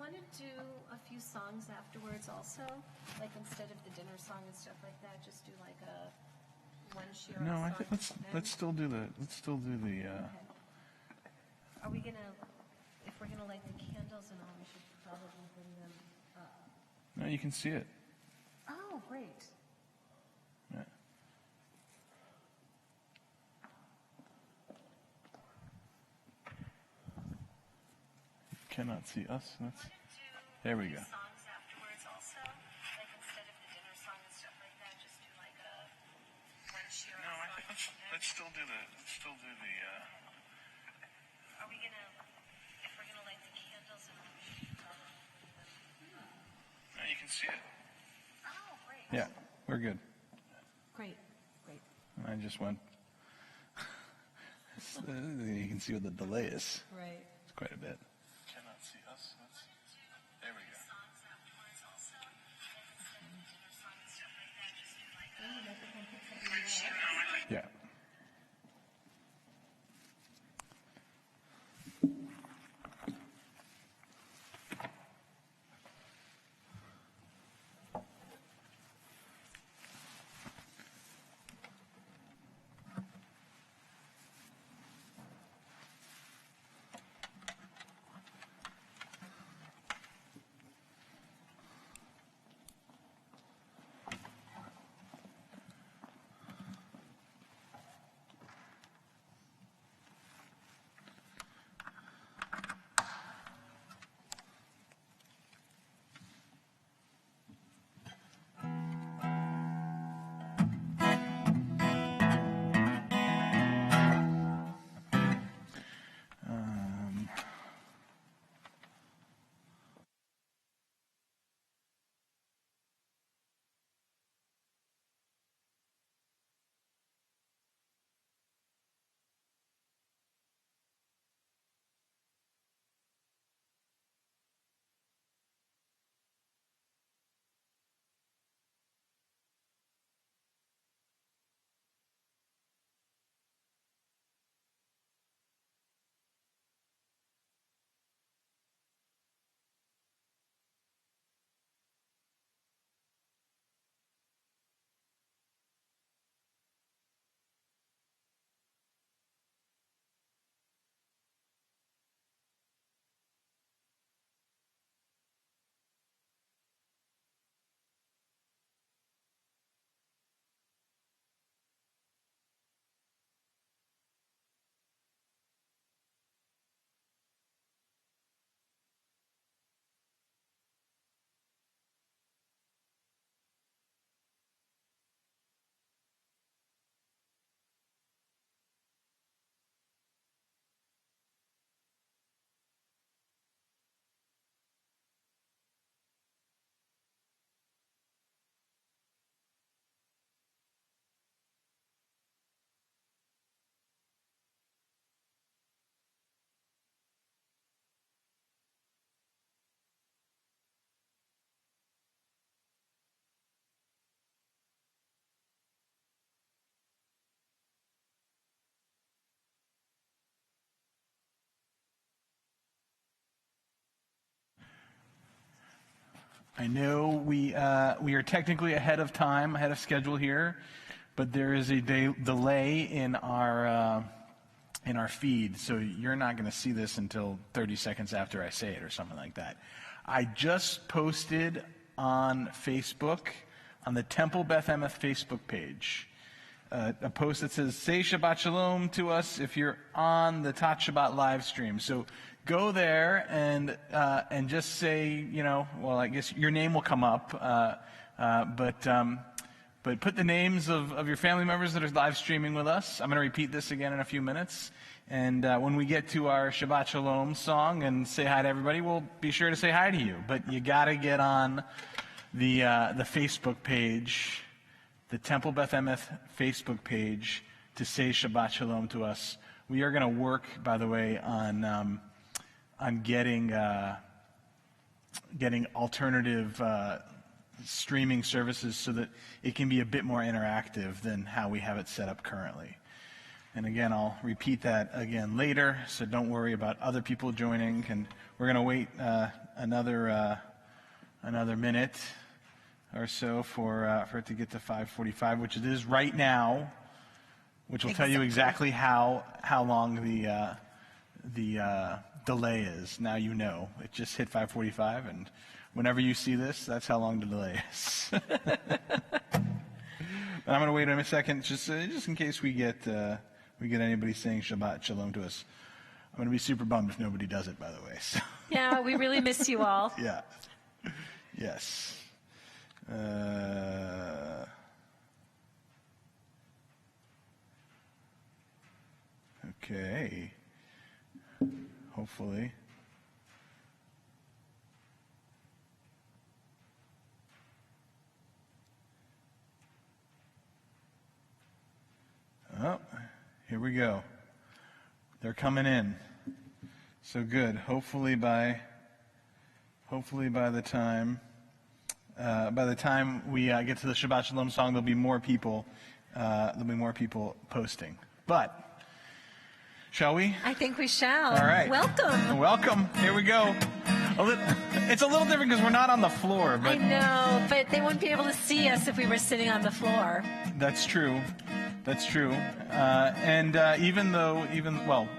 want to do a few songs afterwards also? Like instead of the dinner song and stuff like that, just do like a one Shira song? No, I think let's still do the Okay. Are we gonna, if we're gonna light the candles and all, we should probably bring them up. No, you can see it. Oh, great. Yeah. You cannot see us. There we go. Songs afterwards also? Like instead of the dinner song and stuff like that, just do like a one Shira No, I song? think let's still do the. Are we gonna, if we're gonna light the candles and all, we should probably bring them up. No, you can see it. Oh, great. Yeah, we're good. Great. I just went. You can see what the delay is. Right. It's quite a bit. Cannot see us. There we go. Songs afterwards also? Like instead of the dinner song and stuff like that, just do like a one Shira. Yeah. I know we are technically ahead of time, ahead of schedule here, but there is a delay in our feed, so you're not going to see this until 30 seconds after I say it or something like that. I just posted on Facebook, on the Temple Beth Emeth Facebook page, a post that says, "Say Shabbat Shalom to us if you're on the Tat Shabbat live stream." So go there and just say, well, I guess your name will come up, but put the names of your family members that are live streaming with us. I'm going to repeat this again in a few minutes. And when we get to our Shabbat Shalom song and say hi to everybody, we'll be sure to say hi to you. But you got to get on the Facebook page, the Temple Beth Emeth Facebook page, to say Shabbat Shalom to us. We are going to work, by the way, on getting alternative streaming services so that it can be a bit more interactive than how we have it set up currently. And again, I'll repeat that again later, so don't worry about other people joining. And we're going to wait another minute or so for it to get to 5:45, which it is right now, which will tell you exactly how long the delay is. Now you know. It just hit 5:45, and whenever you see this, that's how long the delay is. I'm going to wait a second, just in case we get anybody saying Shabbat Shalom to us. I'm going to be super bummed if nobody does it, by the way. So. Yeah, we really miss you all. Yeah. Yes. Okay. Hopefully. Oh, here we go. They're coming in. So good. Hopefully by the time we get to the Shabbat Shalom song, there'll be more people. Posting. But shall we? I think we shall. All right. Welcome. Here we go. It's a little different because we're not on the floor. But I know, but they wouldn't be able to see us if we were sitting on the floor. That's true. And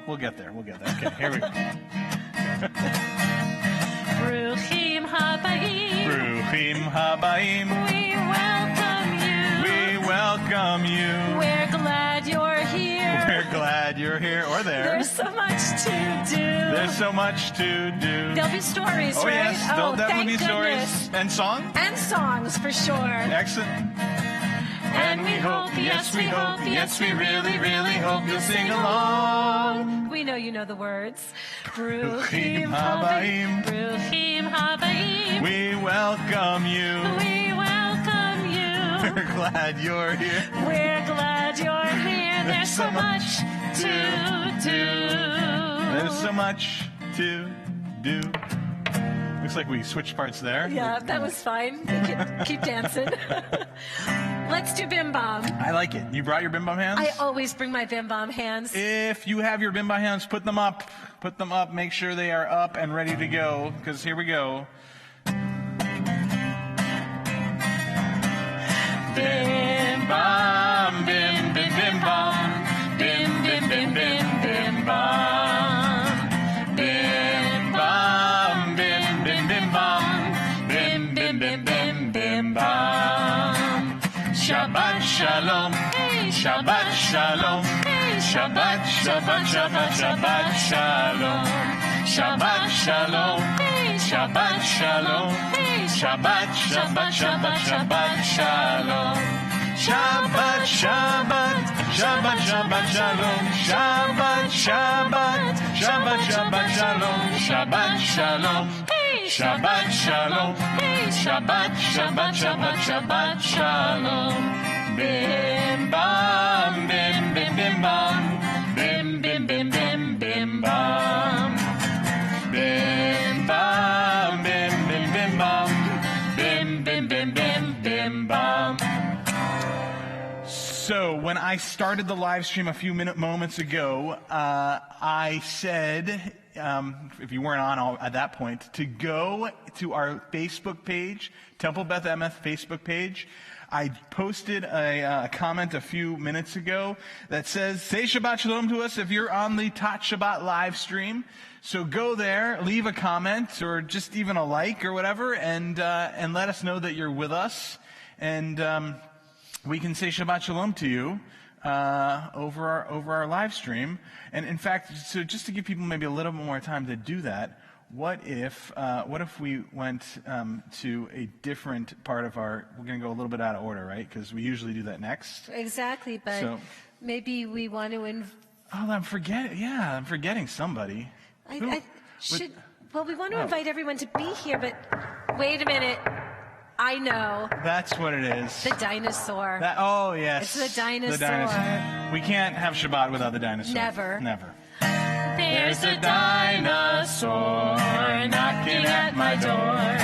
we'll get there. Okay, here we go. Bruchim habayim. Bruchim habayim. We welcome you. We're glad you're here. We're glad you're here or there. There's so much to do. There'll be stories, right? Yes, there'll definitely be stories. And songs? And songs, for sure. Excellent. And we hope, yes we really, really hope you'll sing along. We know you know the words. Bruchim habayim. Bruchim habayim. We welcome you. We're glad you're here. There's so much to do. There's so much to do. Looks like we switched parts there. Yeah, that was fine. Keep dancing. Let's do Bim Bam. I like it. You brought your Bim Bam hands? I always bring my Bim Bam hands. If you have your Bim Bam hands, put them up. Make sure they are up and ready to go, because here we go. Bim Bam, Bim Bim Bim Bam, Bim Bim Bim Bim Bim Bam, Bim Bam, Bim Bim Bim Bam, Bim Bim Bim Bim Bim Bam. Shabbat Shalom, Shabbat Shalom, Shabbat Shabbat Shabbat Shabbat Shalom, Shabbat Shalom, Shabbat Shalom, Shabbat Shabbat Shabbat Shabbat Shalom, Shabbat Shabbat Shabbat Shabbat Shalom, Shabbat Shabbat Shabbat Shabbat Shalom, Shabbat Shalom, Shabbat Shalom, Shabbat Shabbat Shabbat Shabbat Shalom. Bim bam, bim bim bim bam, bim bim bim bim bim bam, bim bam, bim bim bim bam, bim bim bim bim bim bam. So when I started the live stream a few moments ago, I said, if you weren't on at that point, to go to our Facebook page, Temple Beth Emeth Facebook page. I posted a comment a few minutes ago that says, say Shabbat Shalom to us if you're on the Tot Shabbat live stream. So go there, leave a comment or just even a like or whatever, and let us know that you're with us. And we can say Shabbat Shalom to you over our live stream. And in fact, so just to give people maybe a little bit more time to do that, what if we went to a different part of our? We're going to go a little bit out of order, right? Because we usually do that next. Exactly, but maybe we want to. I'm forgetting somebody. We want to invite everyone to be here, but wait a minute. I know. That's what it is. The dinosaur. Yes. It's the dinosaur. We can't have Shabbat without the dinosaur. Never. There's a dinosaur knocking at my door.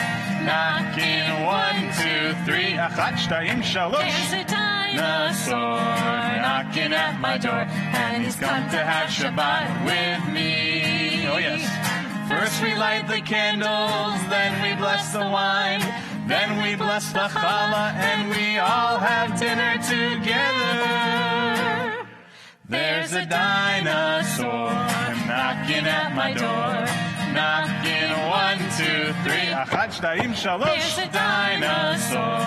Knocking 1, 2, 3. Achat, shtayim, shalosh. There's a dinosaur dinosaur knocking at my door, and he's come to have Shabbat with me. Oh, yes. First we light the candles, then we bless the wine, then we bless the challah, and we all have dinner together. There's a dinosaur knocking at my door, knocking 1, 2, 3. Achat, shtayim, shalosh. There's a dinosaur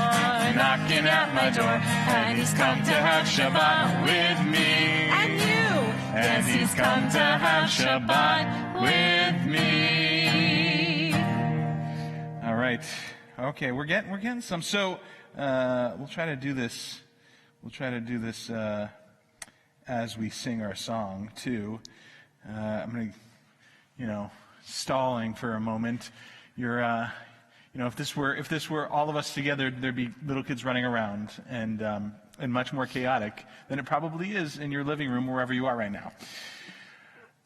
knocking at my door, and he's come to have Shabbat with me. And you. And he's come to have Shabbat with me. All right. Okay, we're getting some. So we'll try to do this. We'll try to do this as we sing our song too. I'm gonna, stalling for a moment. You're, if this were all of us together, there'd be little kids running around and much more chaotic than it probably is in your living room wherever you are right now.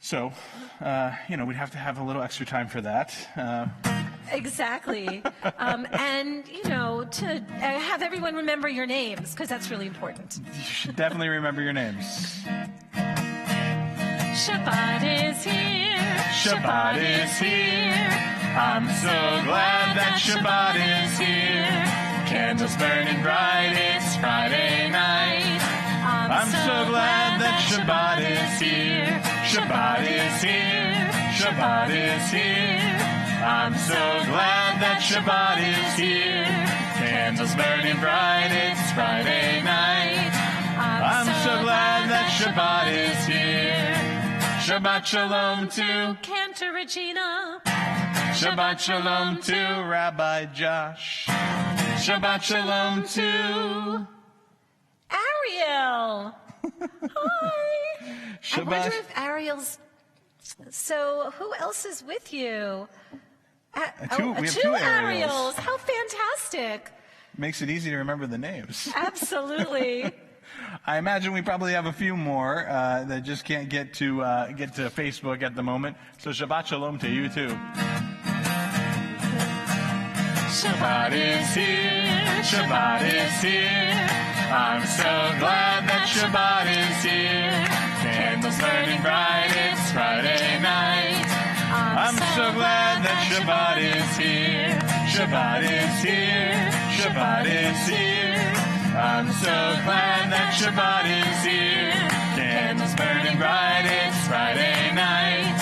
So, we'd have to have a little extra time for that. Exactly. And, to have everyone remember your names, because that's really important. You should definitely remember your names. Shabbat is here. Shabbat is here. I'm so glad that Shabbat is here. Candles burning bright, it's Friday night. I'm so glad that Shabbat is here. Shabbat is here. Shabbat is here. I'm so glad that Shabbat is here. Candles burning bright, it's Friday night. I'm so glad that Shabbat is here. Shabbat shalom to Cantor Regina. Shabbat shalom to Rabbi Josh. Shabbat shalom to Ariel. Hi. I wonder Shabbat. if Ariel's... So, who else is with you? We have two Ariels. How fantastic. Makes it easy to remember the names. Absolutely. I imagine we probably have a few more that just can't get to Facebook at the moment. So Shabbat Shalom to you too. Shabbat is here. Shabbat is here. I'm so glad that Shabbat is here. Candles burning bright, it's Friday night. I'm so glad that Shabbat is here. Shabbat is here. Shabbat is here. I'm so glad that Shabbat is here. Candles burning bright, it's Friday night.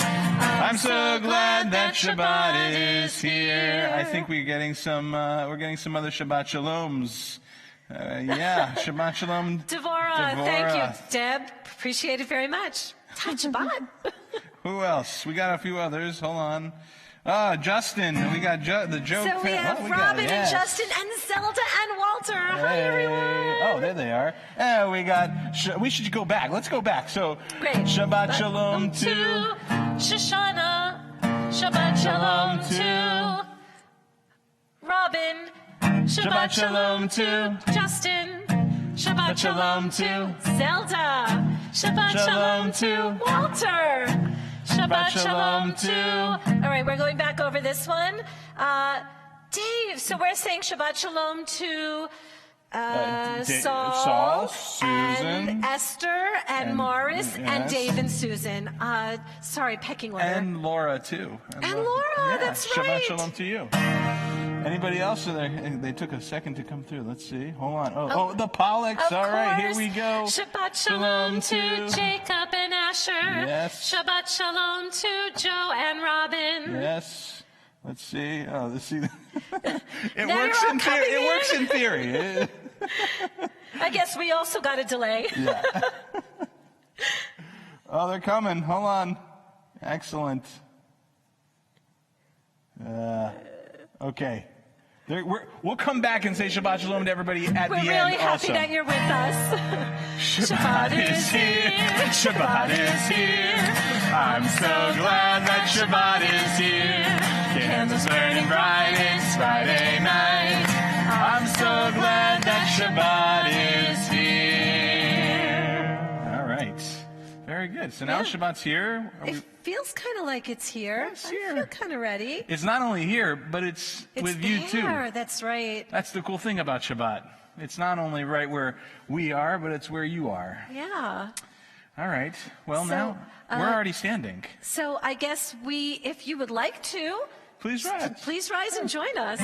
I'm so glad that Shabbat is here. I think we're getting some other Shabbat Shaloms. Shabbat Shalom. Devorah, thank you. Deb, appreciate it very much. Shabbat. Who else? We got a few others. Hold on. Justin. We got the joke. So we have Robin and Justin and Zelda and Walter. Hi, everyone. Oh, there they are. We should go back. Let's go back. So, Great. Shabbat Shalom to Shoshana. Shabbat Shalom to Robin. Shabbat Shalom to Justin. Shabbat Shalom to Zelda. Shabbat Shalom to Walter. Shabbat Shalom to... All right, we're going back over this one. Dave, so we're saying Shabbat Shalom to Saul, Susan, and Esther, and Morris, and Dave and Susan. Sorry, pecking order. And Laura, too. And Laura, that's right. Shabbat Shalom to you. Anybody else? They took a second to come through. Let's see. Hold on. The Pollocks. All right, here we go. Shabbat Shalom to Jacob and Asher. Yes. Shabbat Shalom to Joe and Robin. Yes. Let's see. Oh, let's see. It Now works you're all in theory. coming It works in. in theory. I guess we also got a delay. Yeah. Oh, they're coming. Hold on. Excellent. Okay. We'll come back and say Shabbat Shalom to everybody at We're the really end happy also. that you're with us. Shabbat is here. Shabbat is here. I'm so glad that Shabbat is here. Candles burning bright, it's Friday night. I'm so glad that Shabbat is here. All right. Very good. So now Shabbat's here. It feels kind of like it's here. It's here. I feel kind of ready. It's not only here, but it's with you too. There. That's right. That's the cool thing about Shabbat. It's not only right where we are, but it's where you are. Yeah. All right. Well, So, now we're already standing. So I guess if you would like to, Please rise. please rise and join us.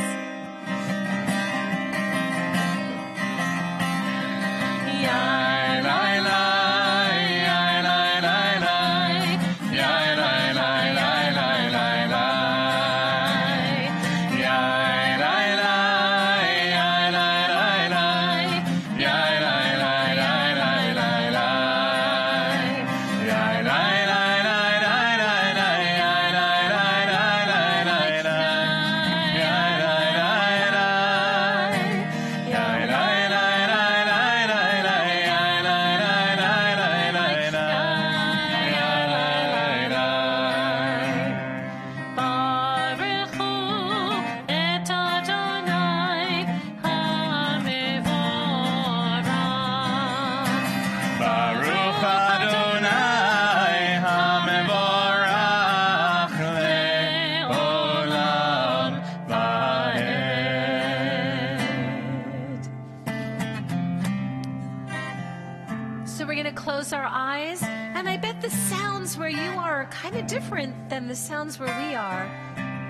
So we're going to close our eyes, and I bet the sounds where you are kind of different than the sounds where we are.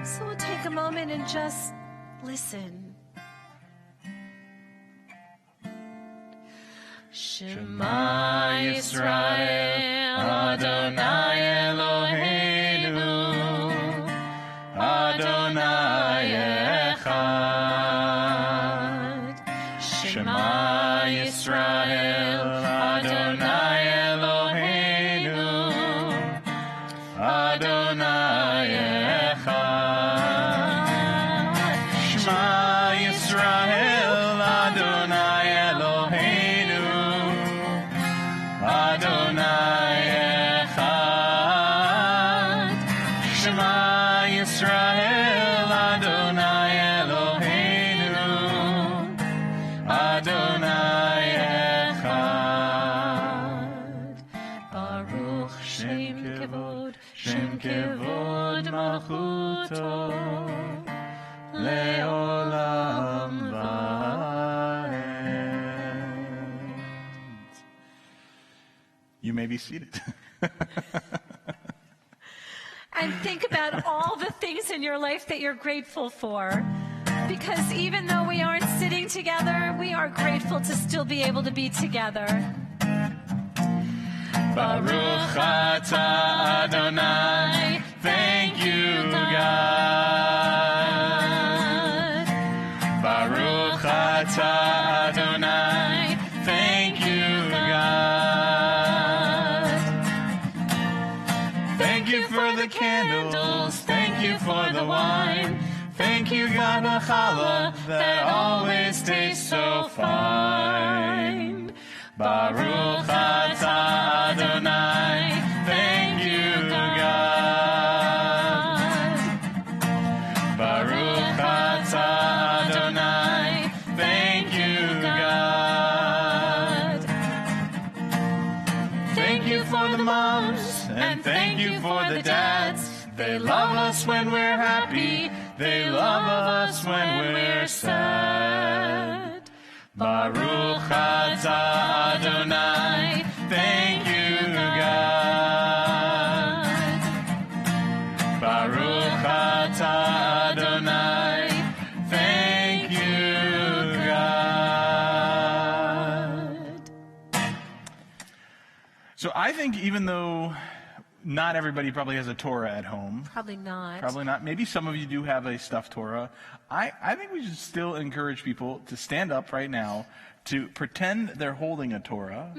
So we'll take a moment and just listen. Shema Yisrael, Adonai Eloheinu, Adonai Echad. Shema Yisrael, Adonai Eloheinu, Adonai Echad. Shema Yisrael, Adonai Eloheinu, Adonai Echad. Shema Yisrael, Adonai Eloheinu, Adonai Echad. Baruch Shem Kevod Malchuto, Le'olam Va'ed. You may be seated. And think about all the things in your life that you're grateful for. Because even though we aren't sitting together, we are grateful to still be able to be together. Baruch atah Adonai, thank you, God. Baruch atah Adonai, thank you, God. Thank you for the candles, thank you for the wine. Thank you, God, a challah that always tastes so fine. Baruch atah Adonai, thank you, God. Baruch atah Adonai, thank you, God. Thank you for the moms, and thank you for the dads. They love us when we're happy, they love us when we're sad. Baruch atah Adonai, thank you, God. Baruch atah Adonai, thank you, God. So I think even though not everybody probably has a Torah at home. Probably not. Probably not. Maybe some of you do have a stuffed Torah. I think we should still encourage people to stand up right now to pretend they're holding a Torah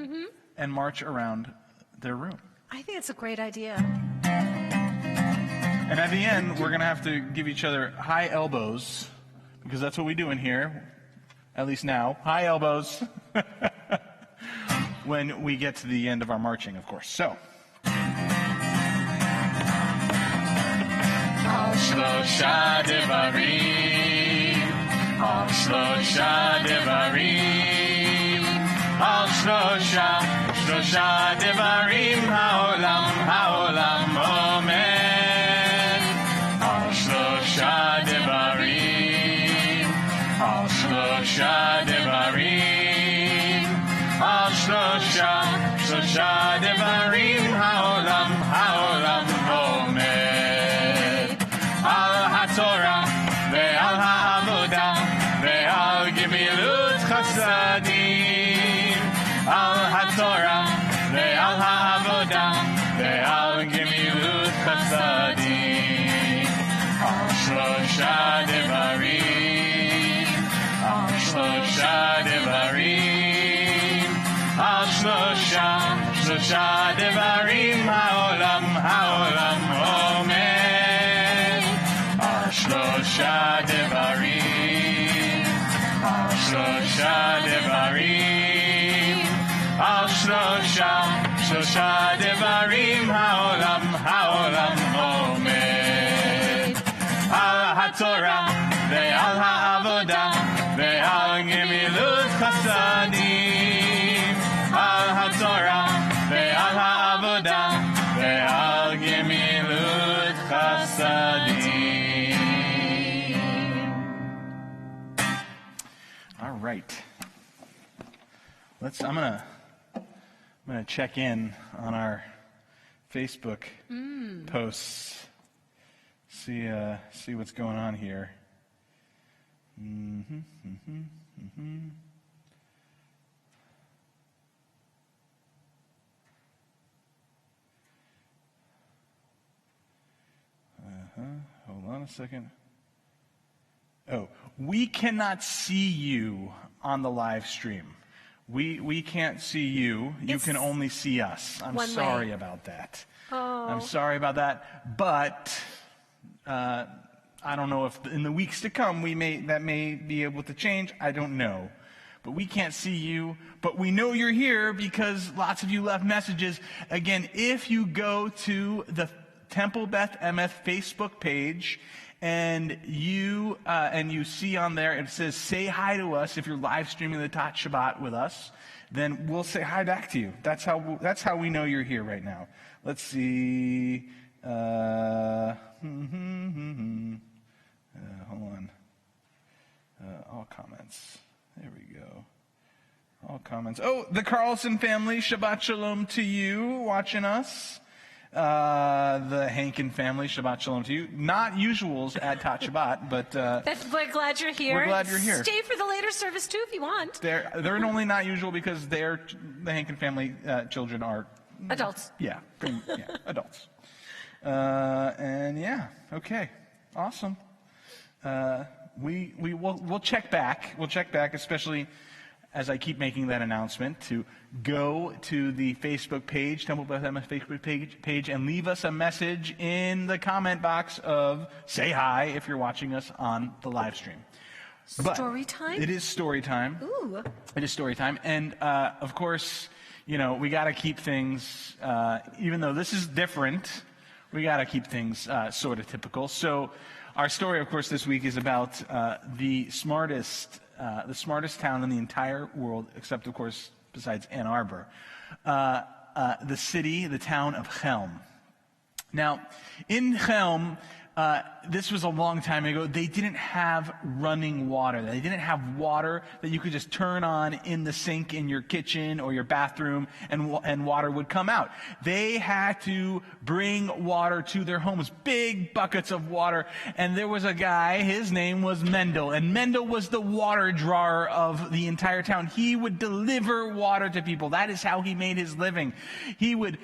and march around their room. I think it's a great idea. And at the end, we're going to have to give each other high elbows, because that's what we do in here, at least now. High elbows when we get to the end of our marching, of course. So. Al shlosha devarim, al shlosha devarim, al shlosha devarim, haolam omen. Al shlosha devarim, Shlosha Devarim Ha'olam Ha'olam Omed. Al Shlosha Devarim. Al Shlosha Devarim. Al Shlosha Devarim Ha'olam Ha'olam Omed. Al HaTorah Ve'al HaAvodah Ve'al Gemilut Chasadim. Al HaTorah Ve'al HaAvodah Ve'al Gemilut Chasadim. All right. I'm gonna check in on our Facebook posts. See what's going on here. Hold on a second. Oh, we cannot see you on the live stream. We can't see you. You can only see us. I'm sorry about that. Oh. I'm sorry about that. But I don't know if in the weeks to come that may be able to change. I don't know. But we can't see you. But we know you're here because lots of you left messages. Again, if you go to the Temple Beth Emeth Facebook page and you see on there, it says, say hi to us if you're live streaming the Tot Shabbat with us, then we'll say hi back to you. That's how we know you're here right now. Let's see. Hold on. All comments. There we go. All comments. Oh, the Carlson family, Shabbat Shalom to you, watching us. The Hankin family, Shabbat Shalom to you. Not usuals at Tot Shabbat, but We're glad you're here. We're glad you're here. Stay for the later service too if you want. They're only not usual because the Hankin family children are Adults. Yeah, adults. Okay, awesome. We'll check back. We'll check back, especially as I keep making that announcement, to go to the Facebook page, Temple Beth Emeth Facebook page, and leave us a message in the comment box of say hi if you're watching us on the live stream. Story time? It is story time. Ooh. It is story time. And, of course, we got to keep things, even though this is different, we got to keep things sort of typical. So our story, of course, this week is about the smartest town in the entire world, except, of course, besides Ann Arbor, the town of Chelm. Now, in Chelm, this was a long time ago. They didn't have running water. They didn't have water that you could just turn on in the sink in your kitchen or your bathroom and water would come out. They had to bring water to their homes, big buckets of water. And there was a guy, his name was Mendel, and Mendel was the water drawer of the entire town. He would deliver water to people. That is how he made his living. He would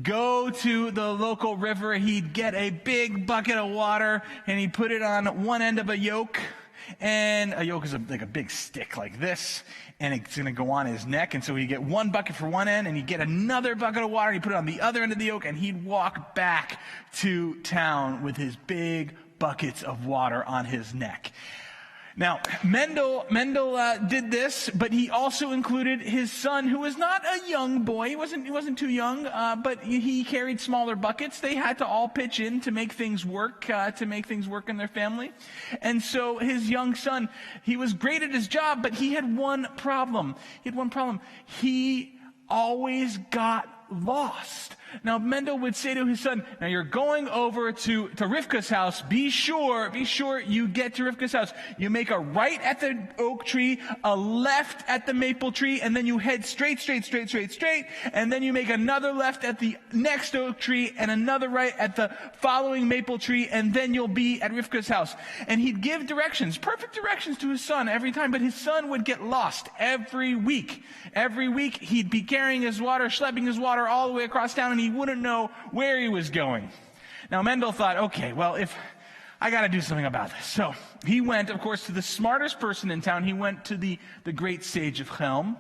go to the local river, he'd get a big bucket of water, and he'd put it on one end of a yoke. And a yoke is like a big stick like this, and it's going to go on his neck. And so he'd get one bucket for one end, and he'd get another bucket of water, and he'd put it on the other end of the yoke, and he'd walk back to town with his big buckets of water on his neck. Now, Mendel did this, but he also included his son, who was not a young boy. He wasn't too young, but he carried smaller buckets. They had to all pitch in to make things work in their family. And so his young son, he was great at his job, but he had one problem. He always got lost. Now, Mendel would say to his son, now you're going over to Rivka's house. Be sure you get to Rivka's house. You make a right at the oak tree, a left at the maple tree, and then you head straight, and then you make another left at the next oak tree, and another right at the following maple tree, and then you'll be at Rivka's house. And he'd give directions, perfect directions to his son every time, but his son would get lost every week. Every week, he'd be carrying his water, schlepping his water all the way across town, and he wouldn't know where he was going. Now, Mendel thought, okay, well, if I got to do something about this. So he went, of course, to the smartest person in town. He went to the great sage of Chelm,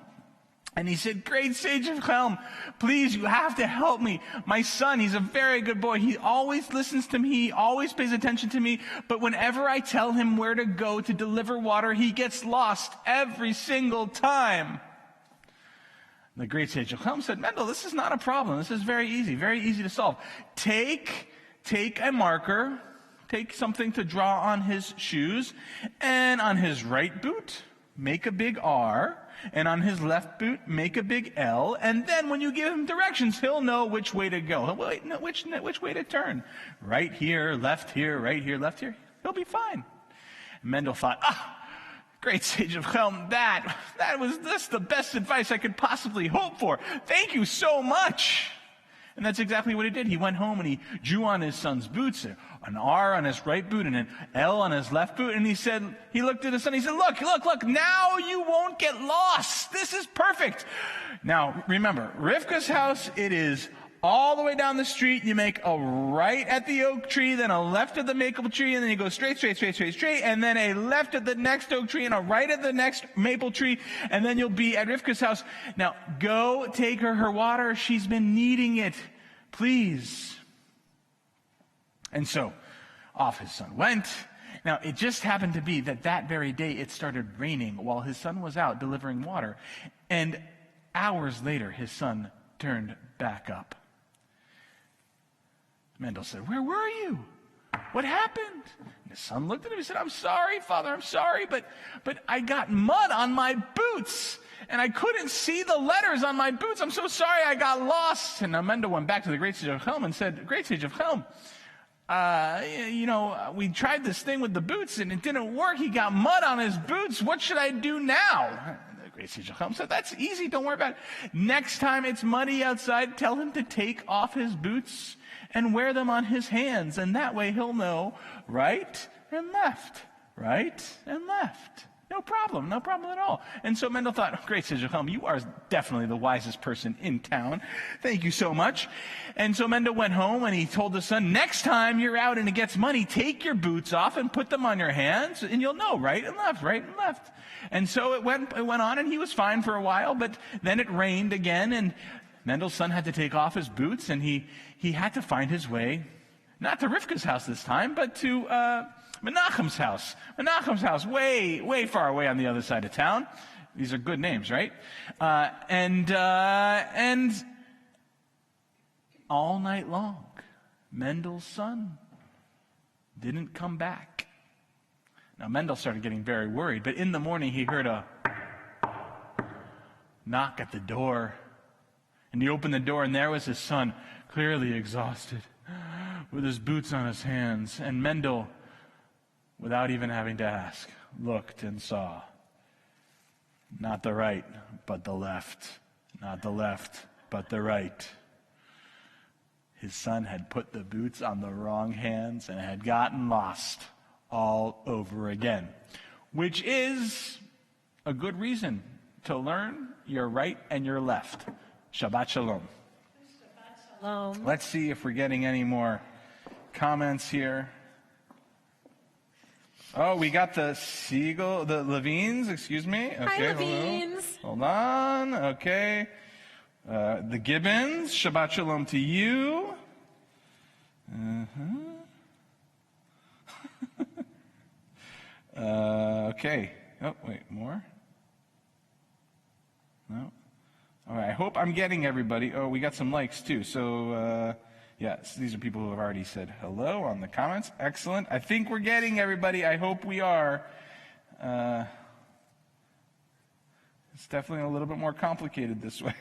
And he said, "Great sage of Chelm, please, you have to help me. My son, he's a very good boy. He always listens to me. He always pays attention to me. But whenever I tell him where to go to deliver water, he gets lost every single time." The great sage of Chelm said, "Mendel, this is not a problem. This is very easy to solve. Take a marker, take something to draw on his shoes, and on his right boot, make a big R, and on his left boot, make a big L, and then when you give him directions, he'll know which way to go. Which way to turn. Right here, left here, right here, left here. He'll be fine." And Mendel thought, great sage of Chelm, that was the best advice I could possibly hope for. Thank you so much. And that's exactly what he did. He went home and he drew on his son's boots, an R on his right boot and an L on his left boot. And he looked at his son, he said, look, now you won't get lost. This is perfect. Now, remember, Rivka's house, it is all the way down the street. You make a right at the oak tree, then a left at the maple tree, and then you go straight, and then a left at the next oak tree and a right at the next maple tree, and then you'll be at Rivka's house. Now, go take her water. She's been needing it. Please. And so, off his son went. Now, it just happened to be that very day it started raining while his son was out delivering water. And hours later, his son turned back up. Mendel said, "Where were you? What happened?" And his son looked at him and said, "I'm sorry, Father, I'm sorry, but I got mud on my boots, and I couldn't see the letters on my boots. I'm so sorry, I got lost." And now Mendel went back to the great sage of Chelm and said, "Great sage of Chelm, we tried this thing with the boots, and it didn't work. He got mud on his boots. What should I do now?" The great sage of Chelm said, "That's easy, don't worry about it. Next time it's muddy outside, tell him to take off his boots and wear them on his hands, and that way he'll know right and left, right and left. No problem at all." And so Mendel thought, "Great sage of Chelm, you are definitely the wisest person in town. Thank you so much." And so Mendel went home and he told his son, "Next time you're out and it gets muddy, take your boots off and put them on your hands, and you'll know right and left. And so it went on, and he was fine for a while, but then it rained again, and Mendel's son had to take off his boots, and he had to find his way, not to Rivka's house this time, but to Menachem's house. Menachem's house, way far away on the other side of town. These are good names, right? And all night long, Mendel's son didn't come back. Now, Mendel started getting very worried, but in the morning he heard a knock at the door. And he opened the door, and there was his son, clearly exhausted, with his boots on his hands. And Mendel, without even having to ask, looked and saw, not the right, but the left. Not the left, but the right. His son had put the boots on the wrong hands and had gotten lost all over again, which is a good reason to learn your right and your left. Shabbat Shalom. Shabbat Shalom. Let's see if we're getting any more comments here. Oh, we got the Levines, excuse me. Okay, Hi, Levines. Hold on. Okay. The Gibbons, Shabbat Shalom to you. Okay. Oh, wait, more? No. All right, I hope I'm getting everybody. Oh, we got some likes too. So, yes, these are people who have already said hello on the comments. Excellent. I think we're getting everybody. I hope we are. It's definitely a little bit more complicated this way.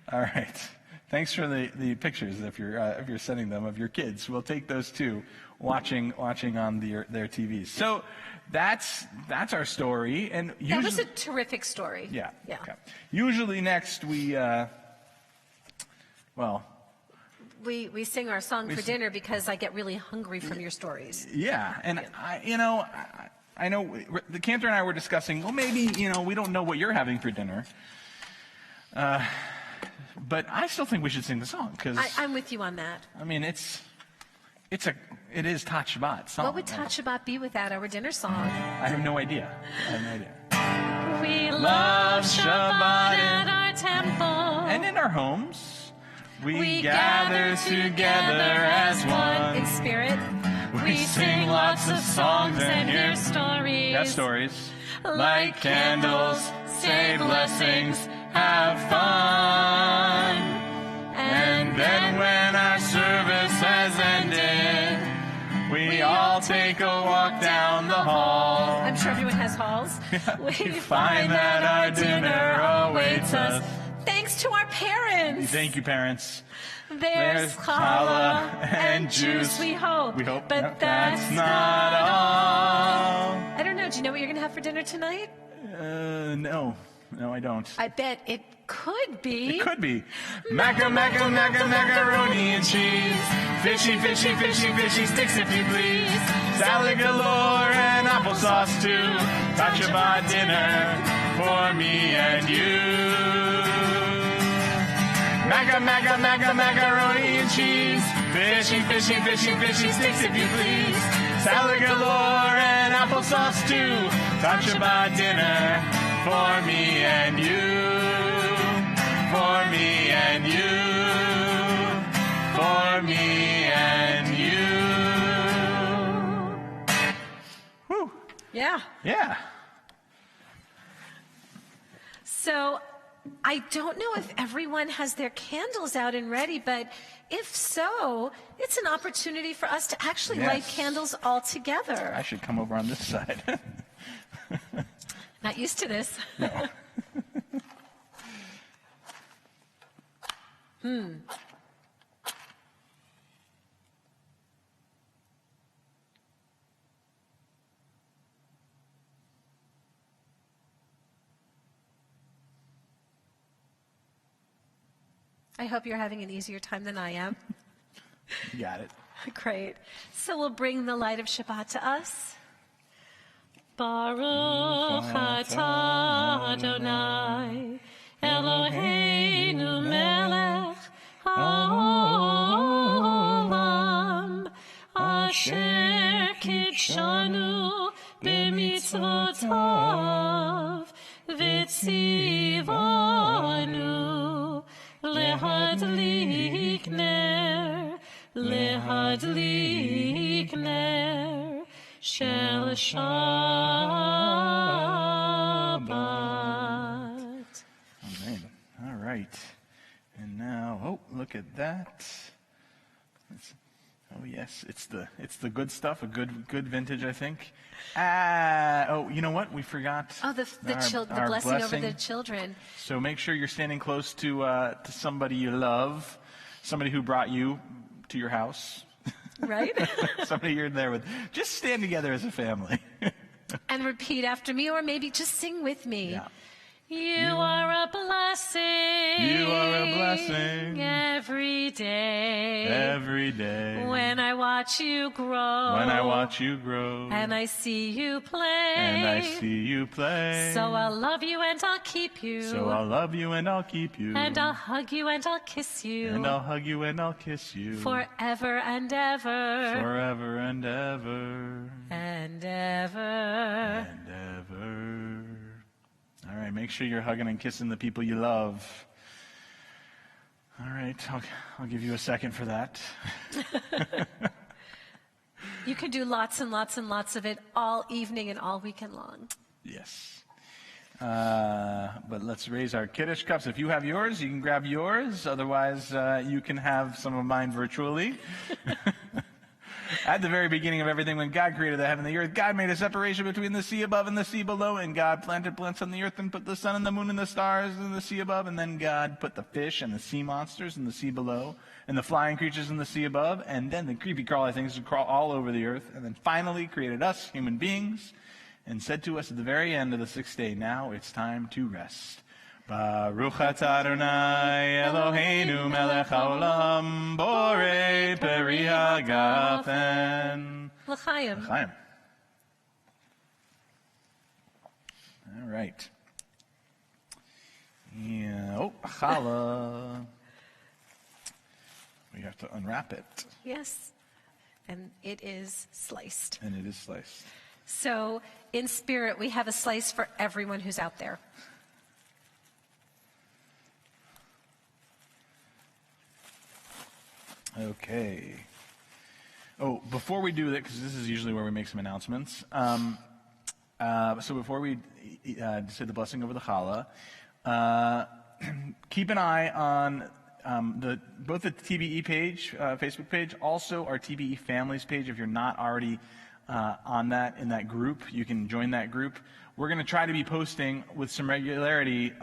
All right. Thanks for the pictures if you're sending them of your kids. We'll take those too, watching on their TVs. So that's our story. And usually, that was a terrific story. Yeah. Okay. Usually next we sing our song for dinner because I get really hungry from your stories. Yeah, and I know the Cantor and I were discussing. Well, maybe we don't know what you're having for dinner. but I still think we should sing the song because I'm with you on that. I mean it is Tat Shabbat song. What would Tat Shabbat be without our dinner song? I have no idea. We love Shabbat at our temple. And in our homes, we gather together as one. In spirit. We sing lots of songs and hear stories. Yeah, stories. Light candles, say blessings, have fun. And then when our service has ended, we all take a walk down the hall. I'm sure everyone has halls. We find that our dinner awaits us. Thanks to our parents. Thank you, parents. There's challah and juice, we hope. But that's not all. I don't know. Do you know what you're going to have for dinner tonight? No. No, I don't. I bet it could be. It could be. Macaroni and cheese. Fishy, fishy, fishy, fishy sticks if you please. Salad galore and applesauce too. Tat Shabbat dinner for me and you. Macaroni and cheese. Fishy, fishy, fishy, fishy sticks if you please. Salad galore and applesauce too. Tat Shabbat dinner for me and you. For me and you. For me and you. Whew. Yeah. Yeah. So I don't know if everyone has their candles out and ready, but if so, it's an opportunity for us to actually light candles all together. I should come over on this side. Not used to this. No. I hope you're having an easier time than I am. You got it. Great. So we'll bring the light of Shabbat to us. Baruch atah Adonai Eloheinu melech haolam asher kitshanu b'mitzvotav v'tzivanu lehadlik ner shel Shabbat. Amen. All right. And now, look at that. Yes, it's the good stuff, a good vintage, I think. You know what? We forgot. Oh, the blessing over the children. So make sure you're standing close to somebody you love, somebody who brought you to your house. Right? Somebody you're there with. Just stand together as a family. And repeat after me, or maybe just sing with me. Yeah. You are a blessing. You are a blessing. Every day. Every day. When I watch you grow. When I watch you grow. And I see you play. And I see you play. So I'll love you and I'll keep you. So I'll love you and I'll keep you. And I'll hug you and I'll kiss you. And I'll hug you and I'll kiss you. Forever and ever. Forever and ever. And ever. And ever. All right, make sure you're hugging and kissing the people you love. All right, I'll give you a second for that. You can do lots and lots and lots of it all evening and all weekend long. Yes. But let's raise our Kiddush cups. If you have yours, you can grab yours. Otherwise, you can have some of mine virtually. At the very beginning of everything, when God created the heaven and the earth, God made a separation between the sea above and the sea below, and God planted plants on the earth and put the sun and the moon and the stars in the sea above, and then God put the fish and the sea monsters in the sea below, and the flying creatures in the sea above, and then the creepy crawly things would crawl all over the earth, and then finally created us, human beings, and said to us at the very end of the sixth day, now it's time to rest. Baruch atah Adonai Eloheinu melech haolam borei peri hagafen. L'chaim. L'chaim. All right. Yeah. challah. We have to unwrap it. Yes. And it is sliced. And it is sliced. So in spirit, we have a slice for everyone who's out there. Okay. Oh, before we do that, because this is usually where we make some announcements. So before we say the blessing over the challah, keep an eye on both the TBE page, Facebook page, also our TBE Families page. If you're not already on that, in that group, you can join that group. We're going to try to be posting with some regularity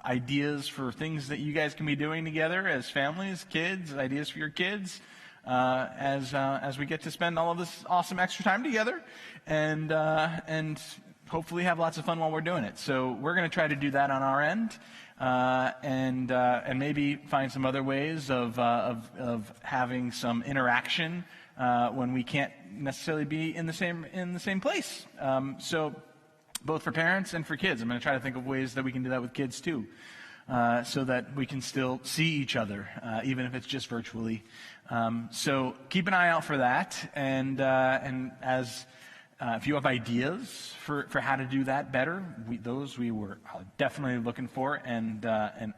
ideas for things that you guys can be doing together as families, kids, ideas for your kids, as we get to spend all of this awesome extra time together, and hopefully have lots of fun while we're doing it. So we're going to try to do that on our end, and maybe find some other ways of having some interaction when we can't necessarily be in the same place. So both for parents and for kids, I'm going to try to think of ways that we can do that with kids too, so that we can still see each other, even if it's just virtually. So keep an eye out for that, and as if you have ideas for how to do that better, we were definitely looking for and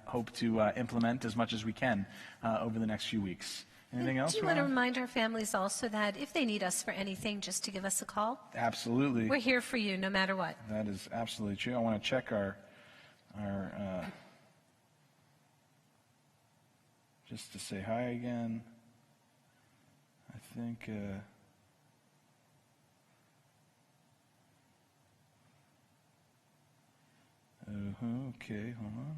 hope to implement as much as we can over the next few weeks. Anything else? Do you want to remind our families also that if they need us for anything, just to give us a call? Absolutely. We're here for you no matter what. That is absolutely true. I want to check our just to say hi again. I think okay, hold on.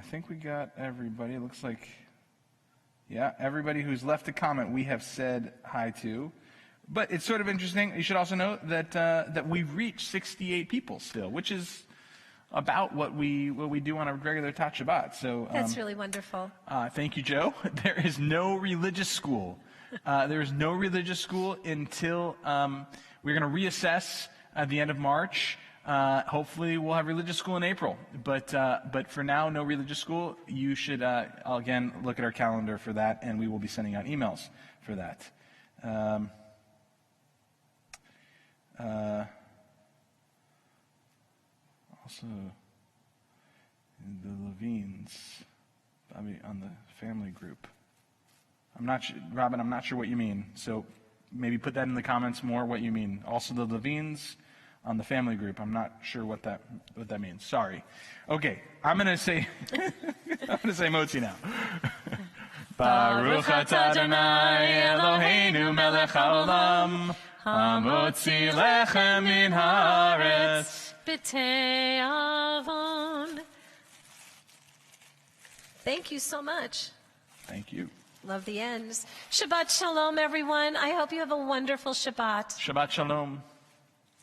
I think we got everybody. It looks like, yeah, everybody who's left a comment we have said hi to. But it's sort of interesting. You should also note that we've reached 68 people still, which is about what we do on a regular Tat Shabbat. So that's really wonderful. Thank you, Joe. There is no religious school. There is no religious school until we're going to reassess at the end of March. Hopefully we'll have religious school in April, but for now, no religious school. You should, again, look at our calendar for that, and we will be sending out emails for that. Also, the Levines, probably on the family group. I'm not sure, Robin, I'm not sure what you mean, so maybe put that in the comments more, what you mean. Also the Levines on the family group. I'm not sure what that means. Sorry. Okay, I'm gonna say Motzi now. Baruch atah Adonai Eloheinu melech haolam, hamotzi lechem min haaretz. B'tei avon. Thank you so much. Thank you. Love the ends. Shabbat shalom, everyone. I hope you have a wonderful Shabbat. Shabbat shalom.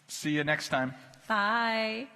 See you next time. Bye.